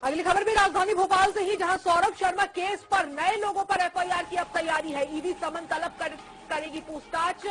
अगली खबर भी राजधानी भोपाल से ही, जहां सौरभ शर्मा केस पर नए लोगों पर एफआईआर की अब तैयारी है। ईडी समन तलब करेगी पूछताछ।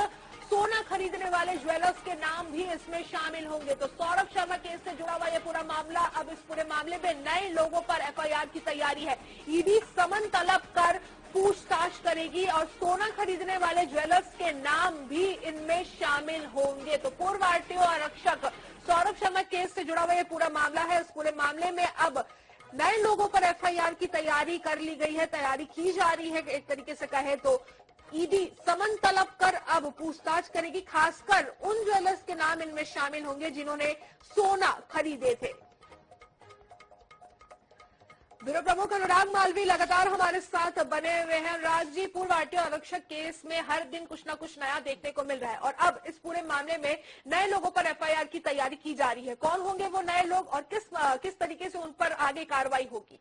सोना खरीदने वाले ज्वेलर्स के नाम भी इसमें शामिल होंगे। तो सौरभ शर्मा केस से जुड़ा हुआ यह पूरा मामला, अब इस पूरे मामले में नए लोगों पर एफआईआर की तैयारी है। ईडी समन तलब कर पूछताछ करेगी और सोना खरीदने वाले ज्वेलर्स के नाम भी इनमें शामिल होंगे। तो पूर्व आरटीओ आरक्षक सौरभ शर्मा केस से जुड़ा हुआ यह पूरा मामला है। इस पूरे मामले में अब नए लोगों पर एफआईआर की तैयारी कर ली गई है, तैयारी की जा रही है। एक तरीके से कहे तो ईडी समन तलब कर अब पूछताछ करेगी, खासकर उन ज्वेलर्स के नाम इनमें शामिल होंगे जिन्होंने सोना खरीदे थे। ब्यूरो प्रमुख अनुराग मालवी लगातार हमारे साथ बने हुए हैं। अनुराग जी, पूर्व आरटीओ आरक्षक केस में हर दिन कुछ ना कुछ नया देखने को मिल रहा है और अब इस पूरे मामले में नए लोगों पर एफआईआर की तैयारी की जा रही है। कौन होंगे वो नए लोग और किस तरीके से उन पर आगे कार्रवाई होगी?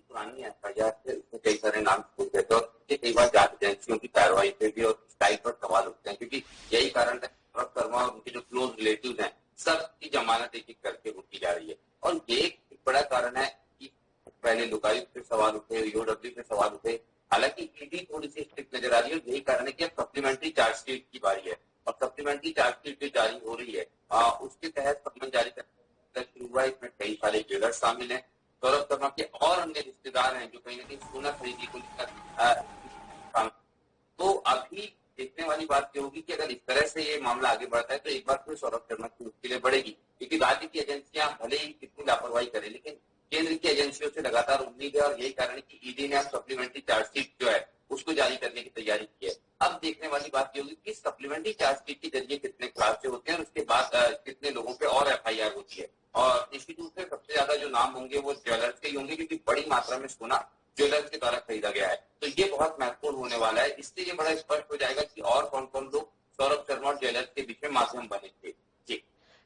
पुरानी एफआईआर से उसमें कई सारे नाम छूट गए थे और कई बार जांच एजेंसियों की कार्रवाई पे भी और स्टाइल पर सवाल उठते हैं, क्योंकि यही कारण है सौरभ शर्मा और उनके जो क्लोज रिलेटिव हैं सबकी जमानत एक एक करके रुकी जा रही है। और ये एक बड़ा कारण है कि पहले लोकायुक्त पे सवाल उठे, ईओडब्ल्यू पे सवाल उठे। हालांकि ईडी थोड़ी सी स्ट्रिक्ट नजर आ रही है और यही कारण है कि अब सप्लीमेंट्री चार्जशीट की बारी है और सप्लीमेंट्री चार्जशीट जो जारी हो रही है उसके तहत समन जारी करना शुरू हुआ है। इसमें कई सारे ज्वेलर्स शामिल हैं, सौरभ शर्मा के और अन्य रिश्तेदार हैं जो कहीं ना कहीं सोना खरीदी को लेकर। तो अभी देखने वाली बात ये होगी कि अगर इस तरह से ये मामला आगे बढ़ता है तो एक बार फिर सौरभ शर्मा की मुश्किलें बढ़ेगी, क्योंकि राज्य की एजेंसियां भले ही कितनी लापरवाही करें लेकिन केंद्र की एजेंसियों से लगातार उम्मीद है और यही कारण है कि ईडी ने अब सप्लीमेंट्री चार्जशीट जो है उसको जारी करने की तैयारी की है। अब देखने वाली बात ये होगी कि सप्लीमेंट्री चार्जशीट के जरिए कितने खुलासे होते हैं और उसके बाद कितने लोगों पे और एफआईआर होती है। और निश्चित रूप से सबसे ज्यादा जो नाम होंगे वो ज्वेलर्स के ही होंगे, क्योंकि बड़ी मात्रा में सोना ज्वेलर्स के द्वारा खरीदा गया है। तो ये बहुत महत्वपूर्ण होने वाला है। इससे ये बड़ा स्पष्ट हो जाएगा कि और कौन कौन लोग सौरभ शर्मा और ज्वेलर्स के बीच में माध्यम बने थे। जी,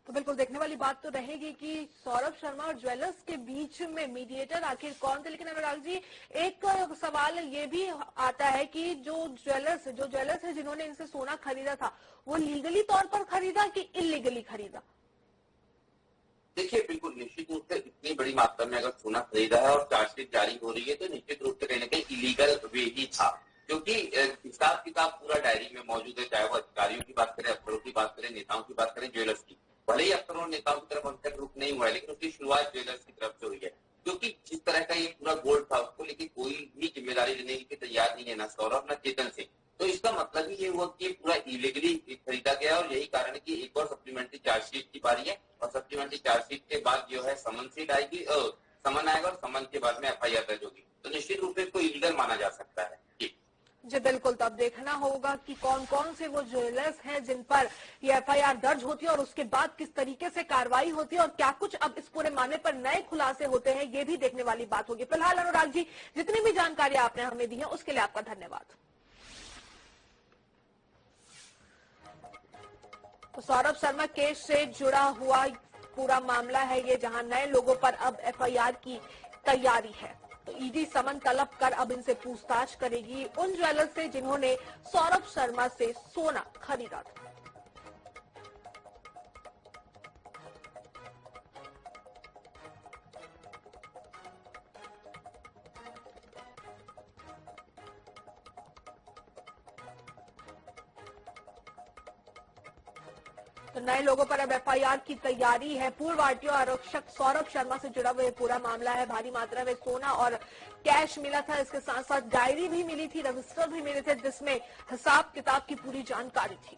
तो बिल्कुल देखने वाली बात तो रहेगी कि सौरभ शर्मा और ज्वेलर्स के बीच में मीडिएटर आखिर कौन थे। लेकिन अनुराग जी, एक सवाल ये भी आता है कि जो ज्वेलर्स है जिन्होंने इनसे सोना खरीदा था, वो लीगली तौर पर खरीदा कि इलीगली खरीदा? देखिए, बिल्कुल निश्चित रूप से इतनी बड़ी मात्रा में अगर सोना खरीदा है और चार्जशीट जारी हो रही है तो निश्चित रूप से कहीं ना कहीं इलीगल वे ही था, क्योंकि हिसाब किताब पूरा डायरी में मौजूद है। चाहे वो अधिकारियों की बात करें, अफसरों की बात करें, नेताओं की बात करें, ज्वेलर्स की। भले ही अफसरों और नेताओं की तरफ अब तक रुक नहीं हुआ है लेकिन उसकी शुरुआत ज्वेलर्स की तरफ से हुई है, क्योंकि जिस तरह का ये पूरा गोल्ड था उसको लेकर कोई भी जिम्मेदारी लेने के तैयार नहीं है, ना सौरभ ना चेतन से। तो इसका मतलब ही ये हुआ कि पूरा इलीगली खरीदा गया और यही कारण है कि एक और सप्लीमेंट्री चार्जशीट की बारी है और सप्लीमेंट्री चार्जशीट के बाद जो है समन शीट आएगी, समन आएगा और समन के बाद में एफआईआर दर्ज होगी। तो निश्चित रूप से इसको इलीगल माना जा सकता है। जी बिल्कुल, तो अब देखना होगा कि कौन कौन से वो ज्वेलर्स हैं जिन पर ये एफआईआर दर्ज होती है और उसके बाद किस तरीके से कार्रवाई होती है और क्या कुछ अब इस पूरे मामले पर नए खुलासे होते हैं, ये भी देखने वाली बात होगी। फिलहाल अनुराग जी, जितनी भी जानकारी आपने हमें दी है उसके लिए आपका धन्यवाद। तो सौरभ शर्मा केस से जुड़ा हुआ पूरा मामला है ये, जहां नए लोगों पर अब एफआईआर की तैयारी है। तो ईडी समन तलब कर अब इनसे पूछताछ करेगी, उन ज्वेलर्स से जिन्होंने सौरभ शर्मा से सोना खरीदा था। तो नए लोगों पर अब एफआईआर की तैयारी है। पूर्व आरटीओ आरक्षक सौरभ शर्मा से जुड़ा हुआ ये पूरा मामला है। भारी मात्रा में सोना और कैश मिला था, इसके साथ साथ डायरी भी मिली थी, रजिस्टर भी मिले थे जिसमें हिसाब किताब की पूरी जानकारी थी।